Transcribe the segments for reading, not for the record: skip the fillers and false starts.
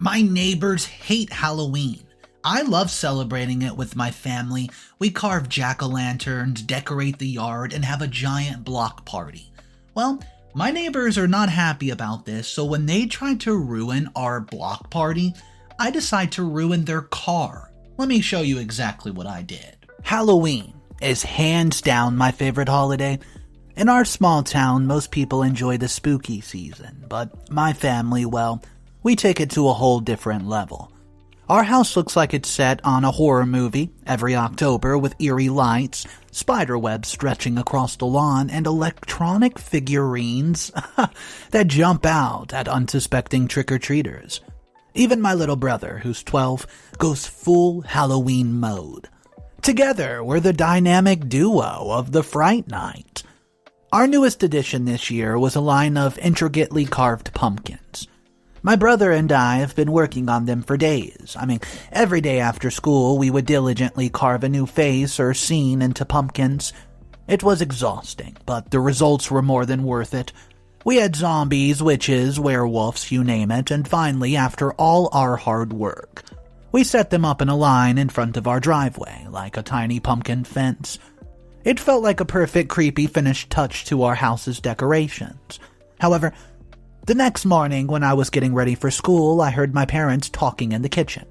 My neighbors hate Halloween. I love celebrating it with my family. We carve jack-o'-lanterns, decorate the yard, and have a giant block party. Well, my neighbors are not happy about this, so when they try to ruin our block party, I decide to ruin their car. Let me show you exactly what I did. Halloween is hands down my favorite holiday. In our small town, most people enjoy the spooky season, but my family, well, we take it to a whole different level. Our house looks like it's set on a horror movie every October with eerie lights, spiderwebs stretching across the lawn, and electronic figurines that jump out at unsuspecting trick-or-treaters. Even my little brother, who's 12, goes full Halloween mode. Together, we're the dynamic duo of the Fright Night. Our newest addition this year was a line of intricately carved pumpkins. My brother and I have been working on them for days. Every day after school, we would diligently carve a new face or scene into pumpkins. It was exhausting, but the results were more than worth it. We had zombies, witches, werewolves, you name it, and finally, after all our hard work, we set them up in a line in front of our driveway, like a tiny pumpkin fence. It felt like a perfect, creepy, finished touch to our house's decorations. However, the next morning, when I was getting ready for school, I heard my parents talking in the kitchen.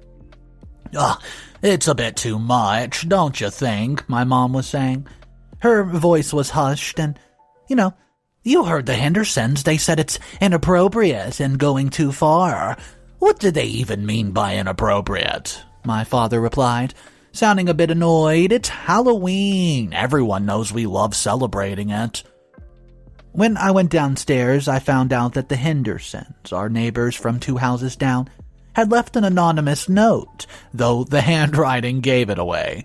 It's a bit too much, don't you think? My mom was saying. Her voice was hushed and, you heard the Hendersons. They said it's inappropriate and going too far. What did they even mean by inappropriate? My father replied, sounding a bit annoyed. It's Halloween. Everyone knows we love celebrating it. When I went downstairs, I found out that the Hendersons, our neighbors from 2 houses down, had left an anonymous note, though the handwriting gave it away,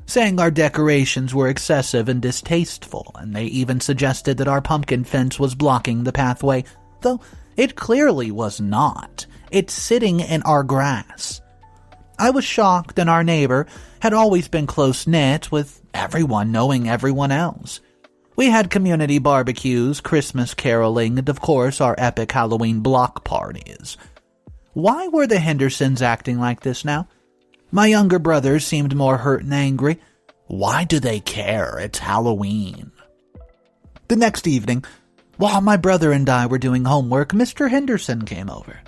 saying our decorations were excessive and distasteful, and they even suggested that our pumpkin fence was blocking the pathway, though it clearly was not. It's sitting in our grass. I was shocked, and our neighbor had always been close-knit, with everyone knowing everyone else. We had community barbecues, Christmas caroling, and of course our epic Halloween block parties. Why were the Hendersons acting like this now? My younger brothers seemed more hurt and angry. Why do they care? It's Halloween. The next evening, while my brother and I were doing homework, Mr. Henderson came over.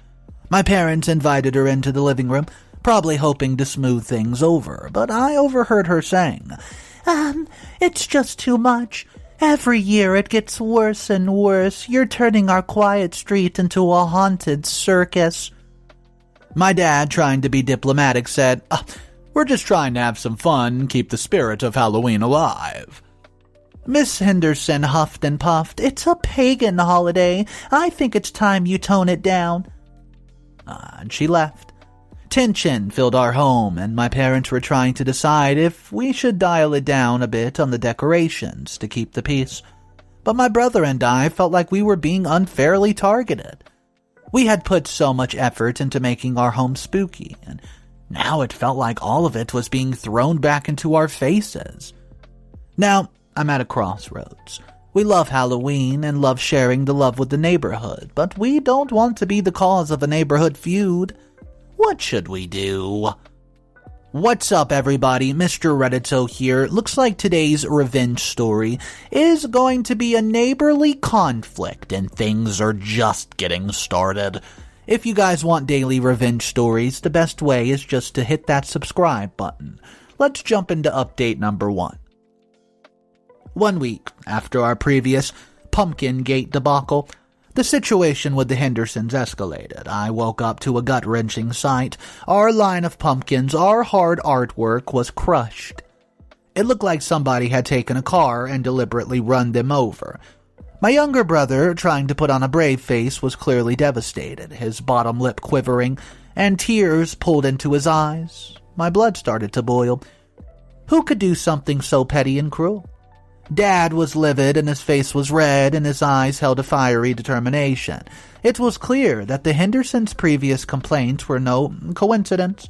My parents invited her into the living room, probably hoping to smooth things over, but I overheard her saying, it's just too much. Every year it gets worse and worse. You're turning our quiet street into a haunted circus. My dad, trying to be diplomatic, said, we're just trying to have some fun and keep the spirit of Halloween alive. Miss Henderson huffed and puffed. It's a pagan holiday. I think it's time you tone it down. And she left. Tension filled our home, and my parents were trying to decide if we should dial it down a bit on the decorations to keep the peace. But my brother and I felt like we were being unfairly targeted. We had put so much effort into making our home spooky, and now it felt like all of it was being thrown back into our faces. Now, I'm at a crossroads. We love Halloween and love sharing the love with the neighborhood, but we don't want to be the cause of a neighborhood feud. What should we do? What's up, everybody? Mr. Reddito here. Looks like today's revenge story is going to be a neighborly conflict, and things are just getting started. If you guys want daily revenge stories, the best way is just to hit that subscribe button. Let's jump into update number 1. 1 week after our previous Pumpkin Gate debacle, the situation with the Hendersons escalated. I woke up to a gut-wrenching sight. Our line of pumpkins, our hard artwork, was crushed. It looked like somebody had taken a car and deliberately run them over. My younger brother, trying to put on a brave face, was clearly devastated, his bottom lip quivering, and tears pulled into his eyes. My blood started to boil. Who could do something so petty and cruel? Dad was livid, and his face was red, and his eyes held a fiery determination. It was clear that the Hendersons' previous complaints were no coincidence.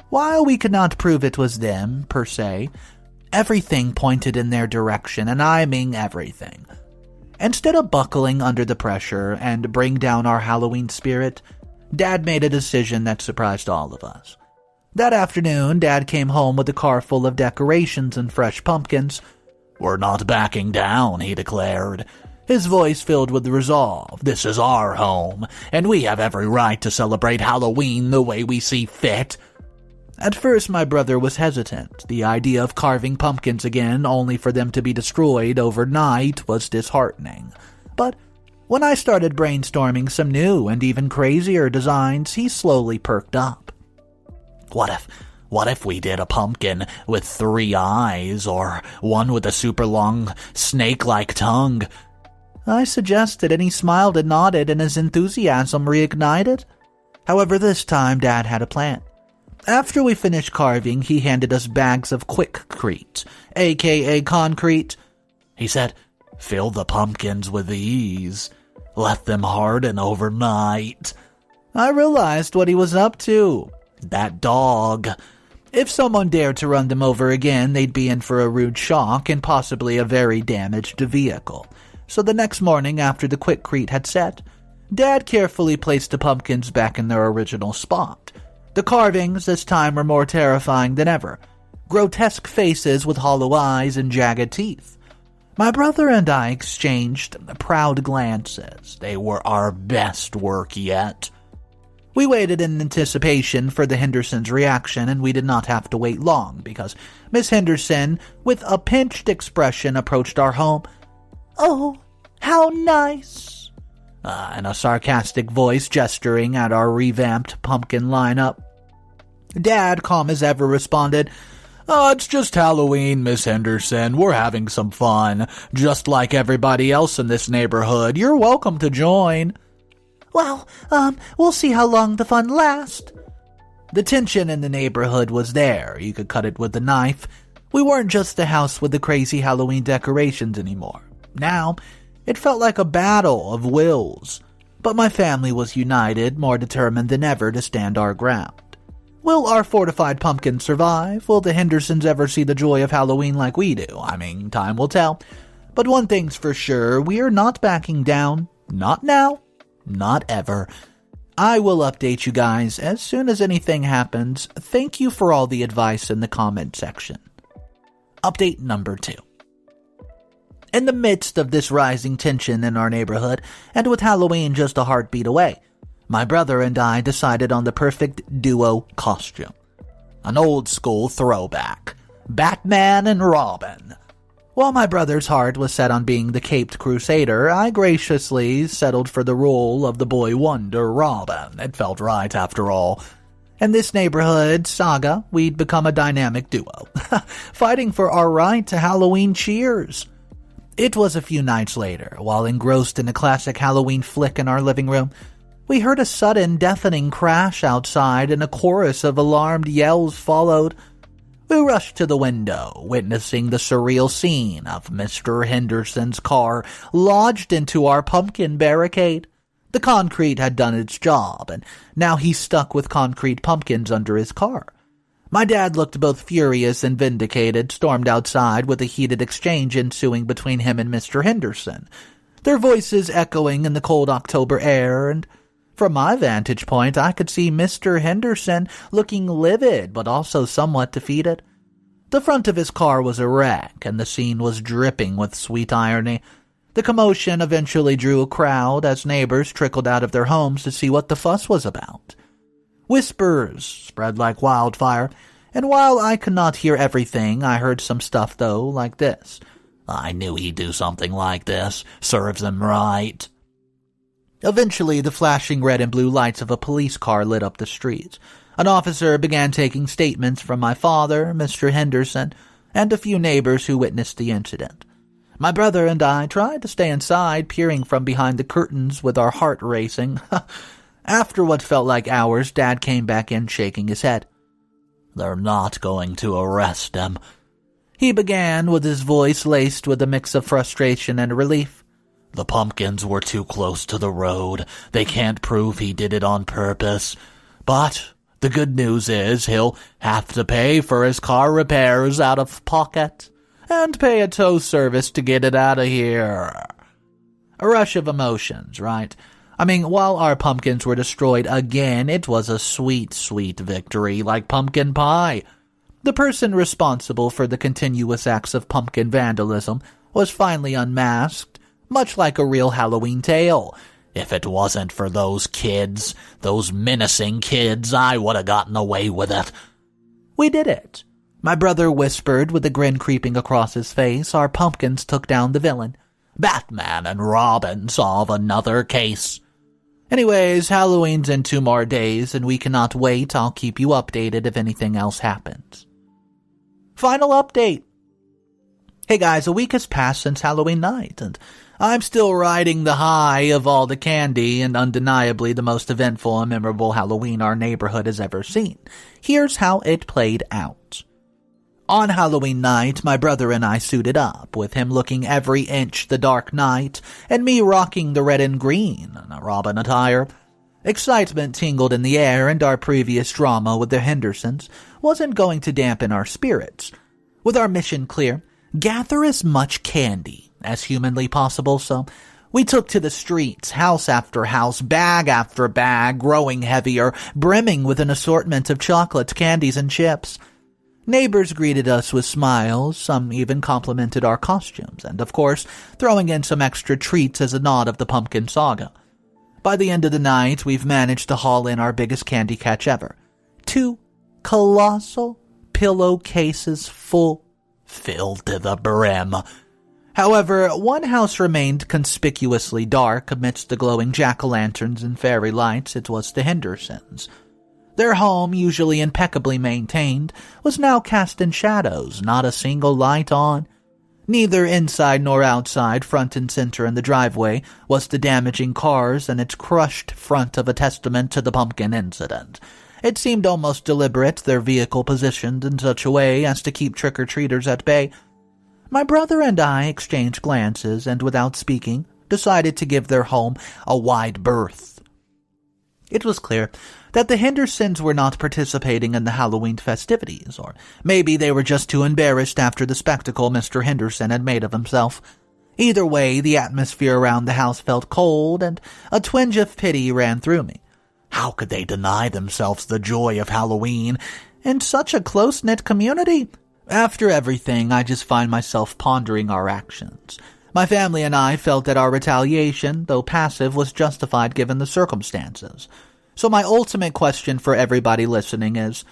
While we could not prove it was them, per se, everything pointed in their direction, and I mean everything. Instead of buckling under the pressure and bring down our Halloween spirit, Dad made a decision that surprised all of us. That afternoon, Dad came home with a car full of decorations and fresh pumpkins. "We're not backing down," he declared, his voice filled with resolve. "This is our home, and we have every right to celebrate Halloween the way we see fit." At first, my brother was hesitant. The idea of carving pumpkins again, only for them to be destroyed overnight, was disheartening. But when I started brainstorming some new and even crazier designs, he slowly perked up. What if we did a pumpkin with 3 eyes, or one with a super long, snake-like tongue? I suggested, and he smiled and nodded, and his enthusiasm reignited. However, this time Dad had a plan. After we finished carving, he handed us bags of Quickcrete, aka concrete. He said, "Fill the pumpkins with these. Let them harden overnight." I realized what he was up to. That dog. If someone dared to run them over again, they'd be in for a rude shock and possibly a very damaged vehicle. So the next morning, after the Quickcrete had set, Dad carefully placed the pumpkins back in their original spot. The carvings this time were more terrifying than ever. Grotesque faces with hollow eyes and jagged teeth. My brother and I exchanged proud glances. They were our best work yet. We waited in anticipation for the Hendersons' reaction, and we did not have to wait long, because Miss Henderson, with a pinched expression, approached our home. "Oh, how nice!" In a sarcastic voice, gesturing at our revamped pumpkin lineup. Dad, calm as ever, responded, "It's just Halloween, Miss Henderson. We're having some fun, just like everybody else in this neighborhood. You're welcome to join." "Well, we'll see how long the fun lasts." The tension in the neighborhood was there. You could cut it with a knife. We weren't just the house with the crazy Halloween decorations anymore. Now, it felt like a battle of wills. But my family was united, more determined than ever to stand our ground. Will our fortified pumpkins survive? Will the Hendersons ever see the joy of Halloween like we do? I mean, time will tell. But one thing's for sure, we are not backing down. Not now. Not ever. I will update you guys as soon as anything happens. Thank you for all the advice in the comment section. Update number 2. In the midst of this rising tension in our neighborhood, and with Halloween just a heartbeat away, my brother and I decided on the perfect duo costume. An old-school throwback. Batman and Robin. While my brother's heart was set on being the caped crusader, I graciously settled for the role of the boy wonder, Robin. It felt right, after all. In this neighborhood saga, we'd become a dynamic duo, fighting for our right to Halloween cheers. It was a few nights later, while engrossed in a classic Halloween flick in our living room, we heard a sudden, deafening crash outside, and a chorus of alarmed yells followed. We rushed to the window, witnessing the surreal scene of Mr. Henderson's car lodged into our pumpkin barricade. The concrete had done its job, and now he's stuck with concrete pumpkins under his car. My dad looked both furious and vindicated, stormed outside with a heated exchange ensuing between him and Mr. Henderson, their voices echoing in the cold October air, and from my vantage point, I could see Mr. Henderson looking livid, but also somewhat defeated. The front of his car was a wreck, and the scene was dripping with sweet irony. The commotion eventually drew a crowd as neighbors trickled out of their homes to see what the fuss was about. Whispers spread like wildfire, and while I could not hear everything, I heard some stuff, though, like this. "I knew he'd do something like this. Serves him right." Eventually, the flashing red and blue lights of a police car lit up the streets. An officer began taking statements from my father, Mr. Henderson, and a few neighbors who witnessed the incident. My brother and I tried to stay inside, peering from behind the curtains with our heart racing. After what felt like hours, Dad came back in shaking his head. "They're not going to arrest him," he began, with his voice laced with a mix of frustration and relief. "The pumpkins were too close to the road. They can't prove he did it on purpose. But the good news is he'll have to pay for his car repairs out of pocket and pay a tow service to get it out of here." A rush of emotions, right? While our pumpkins were destroyed again, it was a sweet, sweet victory, like pumpkin pie. The person responsible for the continuous acts of pumpkin vandalism was finally unmasked, much like a real Halloween tale. If it wasn't for those kids, those menacing kids, I would have gotten away with it. We did it. My brother whispered with a grin creeping across his face. Our pumpkins took down the villain. Batman and Robin solve another case. Anyways, Halloween's in 2 more days, and we cannot wait. I'll keep you updated if anything else happens. Final update. Hey guys, a week has passed since Halloween night, and I'm still riding the high of all the candy and undeniably the most eventful and memorable Halloween our neighborhood has ever seen. Here's how it played out. On Halloween night, my brother and I suited up, with him looking every inch the Dark Knight, and me rocking the red and green, Robin attire. Excitement tingled in the air, and our previous drama with the Hendersons wasn't going to dampen our spirits. With our mission clear, gather as much candy as humanly possible, so we took to the streets, house after house, bag after bag, growing heavier, brimming with an assortment of chocolates, candies, and chips. Neighbors greeted us with smiles, some even complimented our costumes, and of course, throwing in some extra treats as a nod of the pumpkin saga. By the end of the night, we've managed to haul in our biggest candy catch ever. 2 colossal pillowcases filled to the brim. However, one house remained conspicuously dark amidst the glowing jack-o'-lanterns and fairy lights. It was the Hendersons. Their home, usually impeccably maintained, was now cast in shadows, not a single light on. Neither inside nor outside, front and center in the driveway, was the damaging cars and its crushed front of a testament to the pumpkin incident. It seemed almost deliberate, their vehicle positioned in such a way as to keep trick-or-treaters at bay. My brother and I exchanged glances and, without speaking, decided to give their home a wide berth. It was clear that the Hendersons were not participating in the Halloween festivities, or maybe they were just too embarrassed after the spectacle Mr. Henderson had made of himself. Either way, the atmosphere around the house felt cold, and a twinge of pity ran through me. How could they deny themselves the joy of Halloween in such a close-knit community? After everything, I just find myself pondering our actions. My family and I felt that our retaliation, though passive, was justified given the circumstances. So my ultimate question for everybody listening is,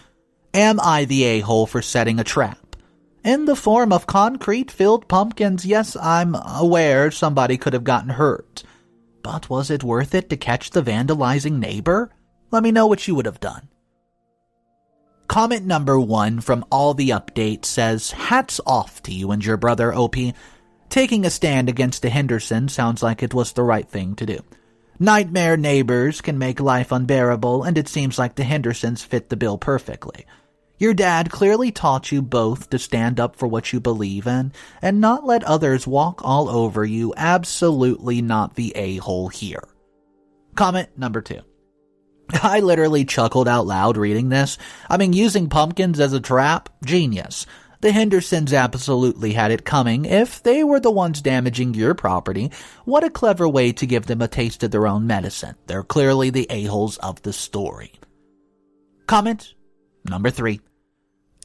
am I the a-hole for setting a trap? In the form of concrete-filled pumpkins, yes, I'm aware somebody could have gotten hurt. But was it worth it to catch the vandalizing neighbor? Let me know what you would have done. Comment number 1 from all the updates says, hats off to you and your brother, OP. Taking a stand against the Hendersons sounds like it was the right thing to do. Nightmare neighbors can make life unbearable, and it seems like the Hendersons fit the bill perfectly. Your dad clearly taught you both to stand up for what you believe in, and not let others walk all over you. Absolutely not the a-hole here. Comment number 2. I literally chuckled out loud reading this. Using pumpkins as a trap? Genius. The Hendersons absolutely had it coming. If they were the ones damaging your property, what a clever way to give them a taste of their own medicine. They're clearly the a-holes of the story. Comment number 3.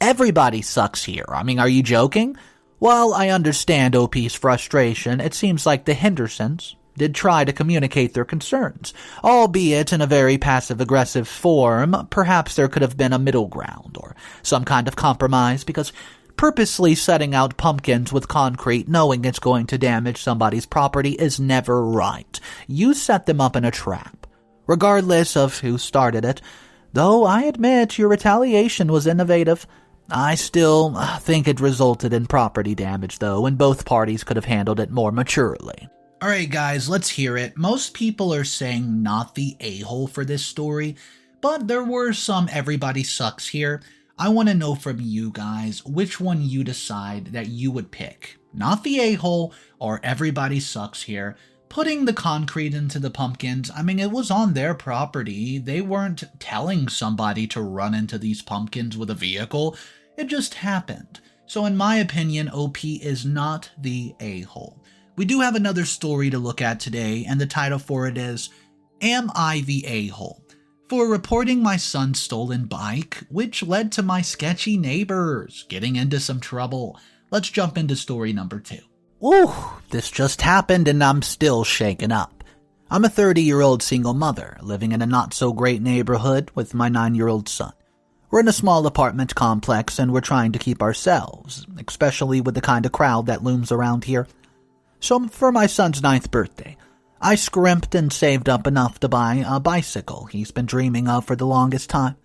Everybody sucks here. Are you joking? While I understand OP's frustration, it seems like the Hendersons did try to communicate their concerns, albeit in a very passive-aggressive form. Perhaps there could have been a middle ground or some kind of compromise, because purposely setting out pumpkins with concrete knowing it's going to damage somebody's property is never right. You set them up in a trap, regardless of who started it. Though I admit your retaliation was innovative, I still think it resulted in property damage, though, and both parties could have handled it more maturely. Alright guys, let's hear it. Most people are saying not the a-hole for this story, but there were some everybody sucks here. I want to know from you guys which one you decide that you would pick. Not the a-hole or everybody sucks here. Putting the concrete into the pumpkins, it was on their property. They weren't telling somebody to run into these pumpkins with a vehicle. It just happened. So in my opinion, OP is not the a-hole. We do have another story to look at today, and the title for it is, Am I the a-hole for reporting my son's stolen bike, which led to my sketchy neighbors getting into some trouble? Let's jump into story number 2. Ooh, this just happened and I'm still shaken up. I'm a 30-year-old single mother living in a not-so-great neighborhood with my 9-year-old son. We're in a small apartment complex and we're trying to keep ourselves, especially with the kind of crowd that looms around here. So for my son's 9th birthday, I scrimped and saved up enough to buy a bicycle he's been dreaming of for the longest time.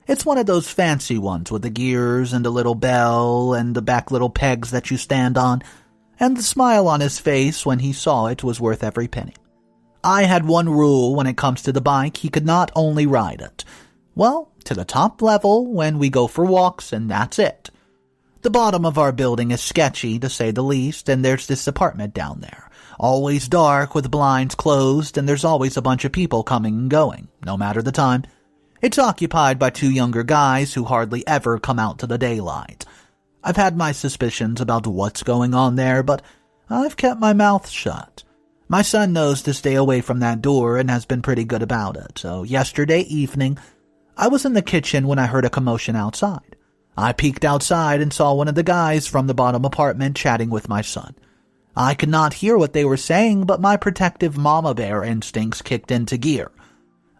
It's one of those fancy ones with the gears and a little bell and the back little pegs that you stand on, and the smile on his face when he saw it was worth every penny. I had one rule when it comes to the bike: he could not only ride it, well, to the top level when we go for walks, and that's it. The bottom of our building is sketchy, to say the least, and there's this apartment down there. Always dark with blinds closed, and there's always a bunch of people coming and going, no matter the time. It's occupied by 2 younger guys who hardly ever come out to the daylight. I've had my suspicions about what's going on there, but I've kept my mouth shut. My son knows to stay away from that door and has been pretty good about it, so yesterday evening, I was in the kitchen when I heard a commotion outside. I peeked outside and saw one of the guys from the bottom apartment chatting with my son. I could not hear what they were saying, but my protective mama bear instincts kicked into gear.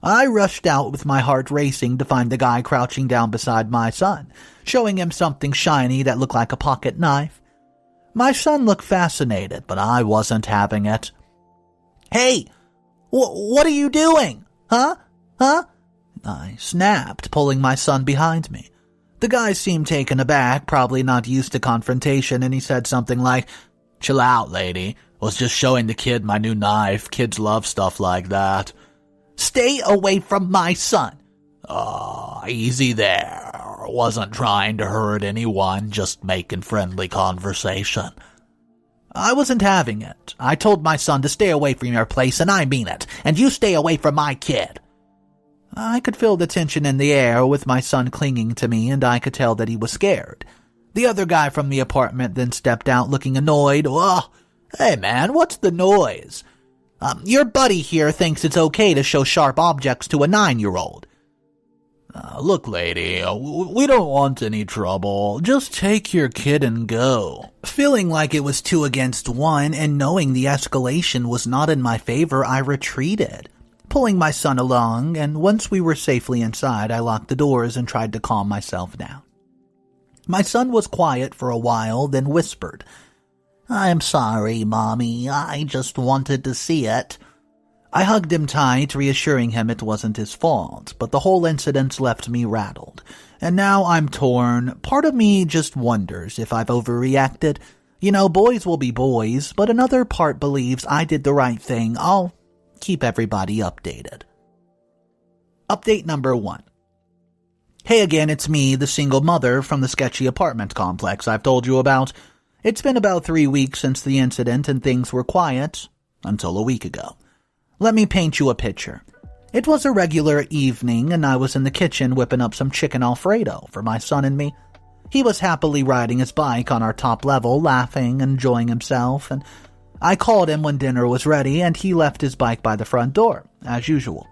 I rushed out with my heart racing to find the guy crouching down beside my son, showing him something shiny that looked like a pocket knife. My son looked fascinated, but I wasn't having it. "Hey, what are you doing? Huh? I snapped, pulling my son behind me. The guy seemed taken aback, probably not used to confrontation, and he said something like, "Chill out, lady. Was just showing the kid my new knife. Kids love stuff like that." "Stay away from my son." Easy there. Wasn't trying to hurt anyone, just making friendly conversation. I wasn't having it. I told my son to stay away from your place, and I mean it, and you stay away from my kid. I could feel the tension in the air with my son clinging to me, and I could tell that he was scared. The other guy from the apartment then stepped out looking annoyed. Hey man, what's the noise? Your buddy here thinks it's okay to show sharp objects to a 9-year-old. Look, lady, we don't want any trouble. Just take your kid and go. Feeling like it was 2 against 1 and knowing the escalation was not in my favor, I retreated, pulling my son along, and once we were safely inside, I locked the doors and tried to calm myself down. My son was quiet for a while, then whispered, "I'm sorry, Mommy. I just wanted to see it." I hugged him tight, reassuring him it wasn't his fault, but the whole incident left me rattled, and now I'm torn. Part of me just wonders if I've overreacted. You know, boys will be boys, but another part believes I did the right thing. I'll keep everybody updated. Update number 1. Hey again, it's me, the single mother from the sketchy apartment complex I've told you about. It's been about 3 weeks since the incident and things were quiet, until a week ago. Let me paint you a picture. It was a regular evening and I was in the kitchen whipping up some chicken Alfredo for my son and me. He was happily riding his bike on our top level, laughing, enjoying himself, and I called him when dinner was ready and he left his bike by the front door, as usual.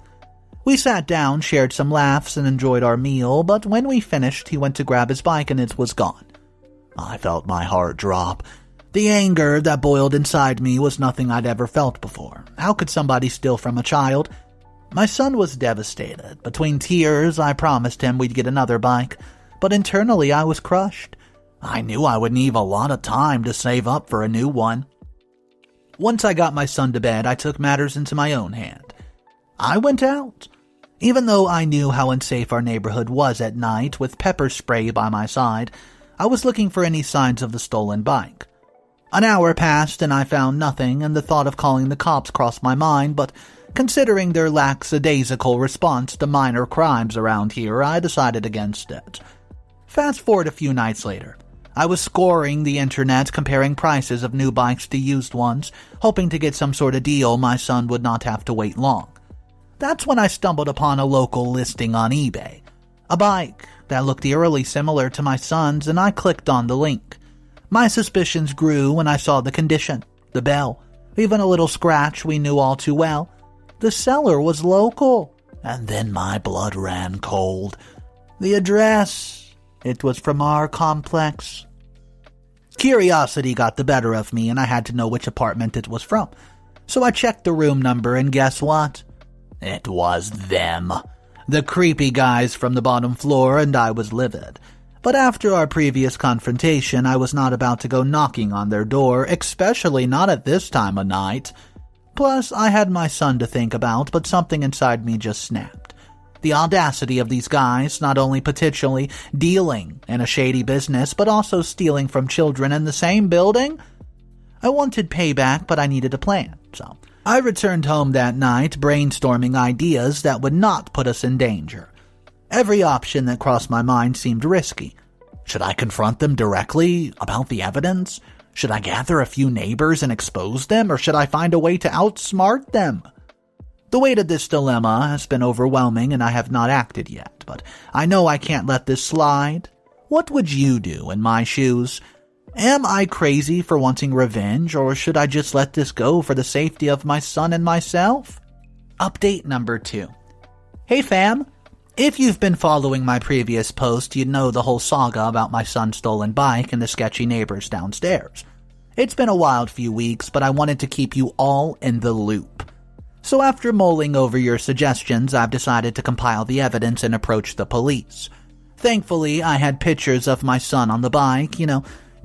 We sat down, shared some laughs, and enjoyed our meal, but when we finished, he went to grab his bike and it was gone. I felt my heart drop. The anger that boiled inside me was nothing I'd ever felt before. How could somebody steal from a child? My son was devastated. Between tears, I promised him we'd get another bike, but internally I was crushed. I knew I would need a lot of time to save up for a new one. Once I got my son to bed, I took matters into my own hand. I went out. Even though I knew how unsafe our neighborhood was at night, with pepper spray by my side, I was looking for any signs of the stolen bike. An hour passed and I found nothing, and the thought of calling the cops crossed my mind, but considering their lackadaisical response to minor crimes around here, I decided against it. Fast forward a few nights later. I was scouring the internet, comparing prices of new bikes to used ones, hoping to get some sort of deal my son would not have to wait long. That's when I stumbled upon a local listing on eBay. A bike that looked eerily similar to my son's, and I clicked on the link. My suspicions grew when I saw the condition, the bell, even a little scratch we knew all too well. The seller was local. And then my blood ran cold. The address, it was from our complex. Curiosity got the better of me, and I had to know which apartment it was from. So I checked the room number, and guess what? It was them. The creepy guys from the bottom floor, and I was livid. But after our previous confrontation, I was not about to go knocking on their door, especially not at this time of night. Plus, I had my son to think about, but something inside me just snapped. The audacity of these guys, not only potentially dealing in a shady business, but also stealing from children in the same building? I wanted payback, but I needed a plan, so I returned home that night, brainstorming ideas that would not put us in danger. Every option that crossed my mind seemed risky. Should I confront them directly about the evidence? Should I gather a few neighbors and expose them, or should I find a way to outsmart them? The weight of this dilemma has been overwhelming and I have not acted yet, but I know I can't let this slide. What would you do in my shoes? Am I crazy for wanting revenge, or should I just let this go for the safety of my son and myself? Update number 2. Hey fam! If you've been following my previous post, you'd know the whole saga about my son's stolen bike and the sketchy neighbors downstairs. It's been a wild few weeks, but I wanted to keep you all in the loop. So after mulling over your suggestions, I've decided to compile the evidence and approach the police. Thankfully, I had pictures of my son on the bike,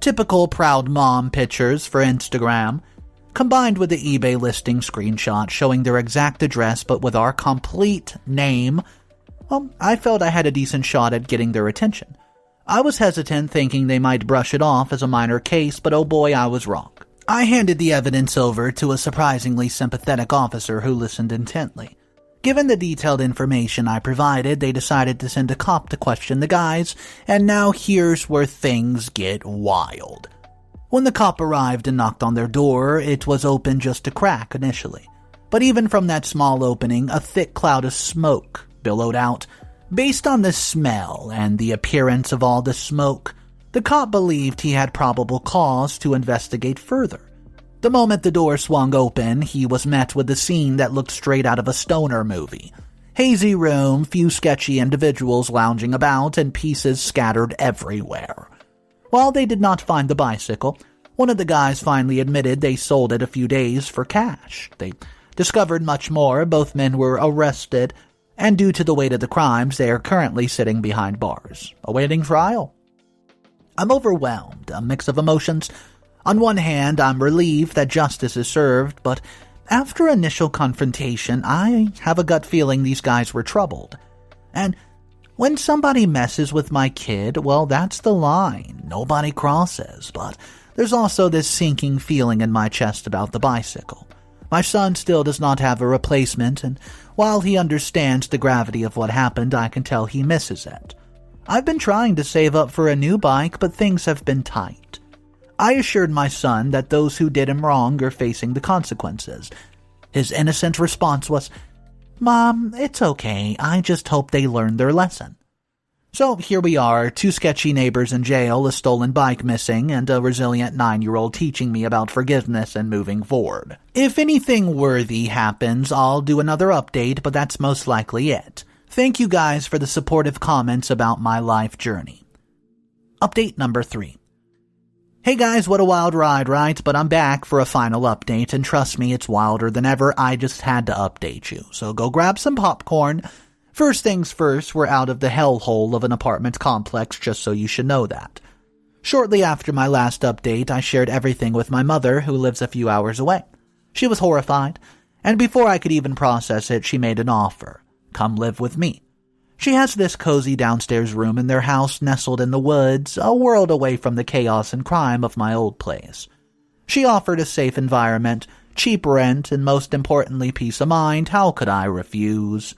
typical proud mom pictures for Instagram, combined with the eBay listing screenshot showing their exact address but with our complete name. Well, I felt I had a decent shot at getting their attention. I was hesitant, thinking they might brush it off as a minor case, but oh boy, I was wrong. I handed the evidence over to a surprisingly sympathetic officer who listened intently. Given the detailed information I provided, they decided to send a cop to question the guys, and now here's where things get wild. When the cop arrived and knocked on their door, it was open just a crack initially. But even from that small opening, a thick cloud of smoke billowed out. Based on the smell and the appearance of all the smoke, the cop believed he had probable cause to investigate further. The moment the door swung open, he was met with a scene that looked straight out of a stoner movie. Hazy room, few sketchy individuals lounging about, and pieces scattered everywhere. While they did not find the bicycle, one of the guys finally admitted they sold it a few days for cash. They discovered much more. Both men were arrested, and due to the weight of the crimes, they are currently sitting behind bars, awaiting trial. I'm overwhelmed, a mix of emotions. On one hand, I'm relieved that justice is served, but after initial confrontation, I have a gut feeling these guys were troubled. And when somebody messes with my kid, well, that's the line nobody crosses, but there's also this sinking feeling in my chest about the bicycle. My son still does not have a replacement, and while he understands the gravity of what happened, I can tell he misses it. I've been trying to save up for a new bike, but things have been tight. I assured my son that those who did him wrong are facing the consequences. His innocent response was, "Mom, it's okay. I just hope they learn their lesson." So here we are, 2 sketchy neighbors in jail, a stolen bike missing, and a resilient 9-year-old teaching me about forgiveness and moving forward. If anything worthy happens, I'll do another update, but that's most likely it. Thank you guys for the supportive comments about my life journey. Update number 3. Hey guys, what a wild ride, right? But I'm back for a final update, and trust me, it's wilder than ever. I just had to update you. So go grab some popcorn. First things first, we're out of the hellhole of an apartment complex, just so you should know that. Shortly after my last update, I shared everything with my mother, who lives a few hours away. She was horrified, and before I could even process it, she made an offer. Come live with me. She has this cozy downstairs room in their house nestled in the woods, a world away from the chaos and crime of my old place. She offered a safe environment, cheap rent, and most importantly, peace of mind. How could I refuse?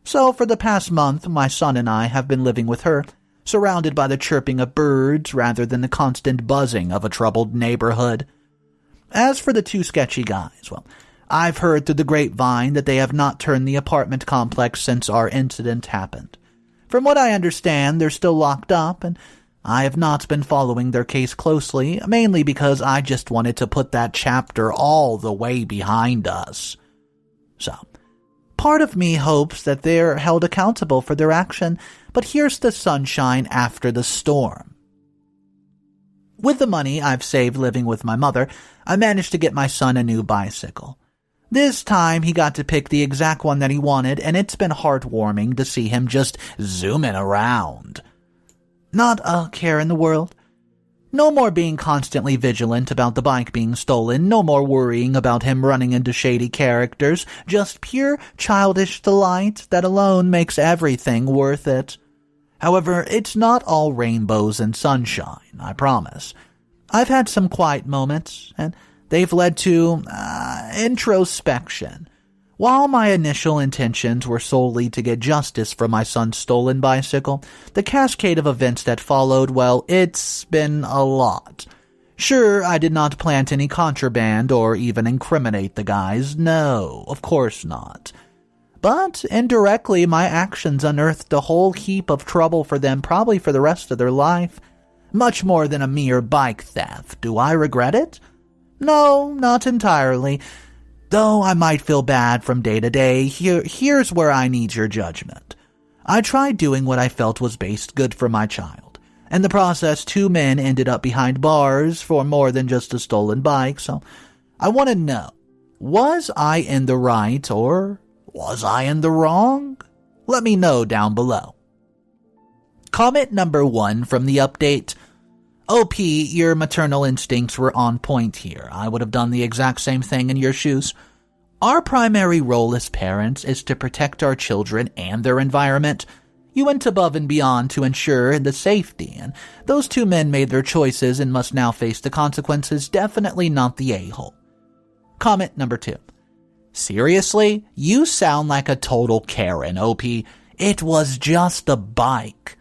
So for the past month, my son and I have been living with her, surrounded by the chirping of birds rather than the constant buzzing of a troubled neighborhood. As for the 2 sketchy guys, well, I've heard through the grapevine that they have not turned the apartment complex since our incident happened. From what I understand, they're still locked up, and I have not been following their case closely, mainly because I just wanted to put that chapter all the way behind us. So, Part of me hopes that they're held accountable for their action, but here's the sunshine after the storm. With the money I've saved living with my mother, I managed to get my son a new bicycle. This time he got to pick the exact one that he wanted, and it's been heartwarming to see him just zooming around. Not a care in the world. No more being constantly vigilant about the bike being stolen, no more worrying about him running into shady characters, just pure childish delight that alone makes everything worth it. However, it's not all rainbows and sunshine, I promise. I've had some quiet moments, and they've led to introspection. While my initial intentions were solely to get justice for my son's stolen bicycle, the cascade of events that followed, well, it's been a lot. Sure, I did not plant any contraband or even incriminate the guys. No, of course not. But indirectly, my actions unearthed a whole heap of trouble for them, probably for the rest of their life. Much more than a mere bike theft. Do I regret it? No, not entirely. Though I might feel bad from day to day, here's where I need your judgment. I tried doing what I felt was best good for my child. In the process, 2 men ended up behind bars for more than just a stolen bike, so I want to know, was I in the right or was I in the wrong? Let me know down below. Comment number 1 from the update. OP, your maternal instincts were on point here. I would have done the exact same thing in your shoes. Our primary role as parents is to protect our children and their environment. You went above and beyond to ensure the safety, and those 2 men made their choices and must now face the consequences, definitely not the a-hole. Comment number 2. Seriously? You sound like a total Karen, OP. It was just a bike.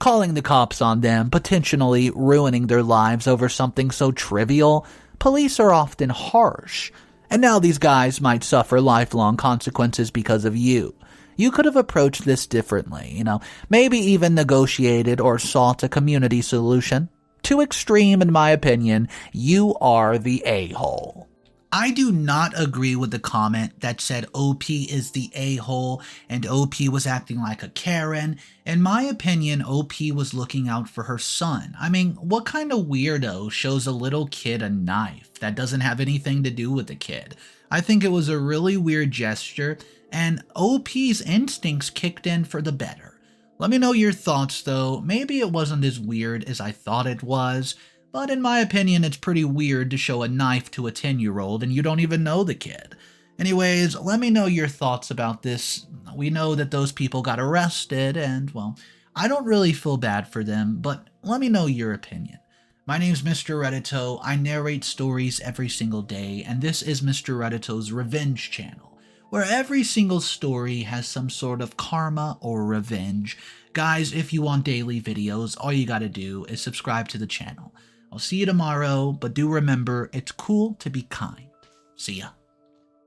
Calling the cops on them, potentially ruining their lives over something so trivial. Police are often harsh, and now these guys might suffer lifelong consequences because of you. You could have approached this differently, maybe even negotiated or sought a community solution. Too extreme, in my opinion. You are the a-hole. I do not agree with the comment that said OP is the a-hole and OP was acting like a Karen. In my opinion, OP was looking out for her son. I mean, what kind of weirdo shows a little kid a knife that doesn't have anything to do with the kid? I think it was a really weird gesture, and OP's instincts kicked in for the better. Let me know your thoughts though. Maybe it wasn't as weird as I thought it was. But in my opinion, it's pretty weird to show a knife to a 10-year-old and you don't even know the kid. Anyways, let me know your thoughts about this. We know that those people got arrested and, well, I don't really feel bad for them, but let me know your opinion. My name's Mr. Reddito. I narrate stories every single day, and this is Mr. Reddito's Revenge channel, where every single story has some sort of karma or revenge. Guys, if you want daily videos, all you gotta do is subscribe to the channel. I'll see you tomorrow, but do remember, it's cool to be kind. See ya.